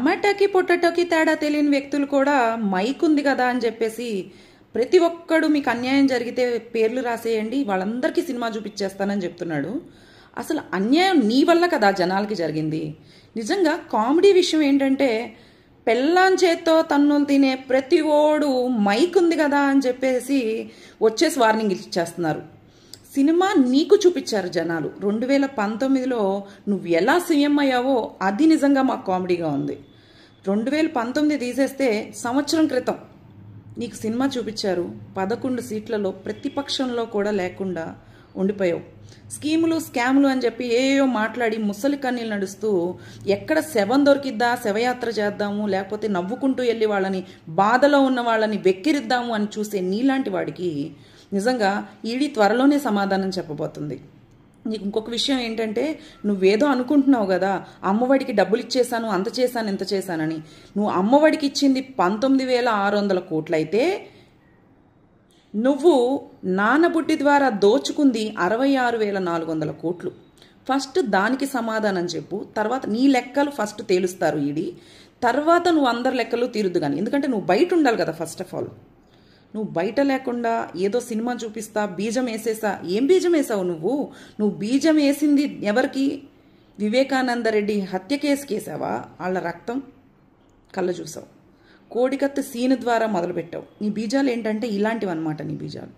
టమాటాకి పొటాటోకి తేడా తెలియని వ్యక్తులు కూడా మైక్ ఉంది కదా అని చెప్పేసి ప్రతి ఒక్కడు మీకు అన్యాయం జరిగితే పేర్లు రాసేయండి, వాళ్ళందరికీ సినిమా చూపించేస్తానని చెప్తున్నాడు. అసలు అన్యాయం నీ వల్ల కదా జనాలకి జరిగింది. నిజంగా కామెడీ విషయం ఏంటంటే, పెళ్ళాం చేత్తో తన్నులు తినే ప్రతి ఓడు మైక్ ఉంది కదా అని చెప్పేసి వచ్చేసి వార్నింగ్ ఇచ్చేస్తున్నారు. సినిమా నీకు చూపించారు జనాలు. 2019లో నువ్వు ఎలా సీఎం అయ్యావో అది నిజంగా మాకు కామెడీగా ఉంది. 2019 తీసేస్తే సంవత్సరం క్రితం నీకు సినిమా చూపించారు. 11 సీట్లలో ప్రతిపక్షంలో కూడా లేకుండా ఉండిపోయావు. స్కీములు స్కాములు అని చెప్పి ఏయో మాట్లాడి ముసలి కన్నీళ్ళు నడుస్తూ ఎక్కడ శవం దొరికిద్దా, శవయాత్ర చేద్దాము, లేకపోతే నవ్వుకుంటూ వెళ్ళి వాళ్ళని, బాధలో ఉన్న వాళ్ళని వెక్కిరిద్దాము అని చూసే నీలాంటి వాడికి నిజంగా ఈడీ త్వరలోనే సమాధానం చెప్పబోతుంది. నీకు ఇంకొక విషయం ఏంటంటే, నువ్వేదో అనుకుంటున్నావు కదా, అమ్మఒడికి డబ్బులు ఇచ్చేసాను, అంత చేశాను, ఇంత చేశానని. నువ్వు అమ్మఒడికి ఇచ్చింది 19,600 కోట్లు అయితే, నువ్వు నానబుడ్డి ద్వారా దోచుకుంది 66,400 కోట్లు. ఫస్ట్ దానికి సమాధానం చెప్పు. తర్వాత నీ లెక్కలు ఫస్ట్ తేలుస్తారు ఈడీ, తర్వాత నువ్వు అందరి లెక్కలు తీరుద్దు. కానీ ఎందుకంటే నువ్వు బయట ఉండాలి కదా. ఫస్ట్ ఆఫ్ ఆల్ నువ్వు బయట లేకుండా ఏదో సినిమా చూపిస్తా, బీజం వేసేసా. ఏం బీజం వేసావు నువ్వు బీజం వేసింది ఎవరికి? వివేకానంద రెడ్డి హత్య కేసుకి వేసావా? వాళ్ళ రక్తం కళ్ళ చూసావు. కోడికత్తి సీను ద్వారా మొదలుపెట్టావు. నీ బీజాలు ఏంటంటే ఇలాంటివి అన్నమాట నీ బీజాలు.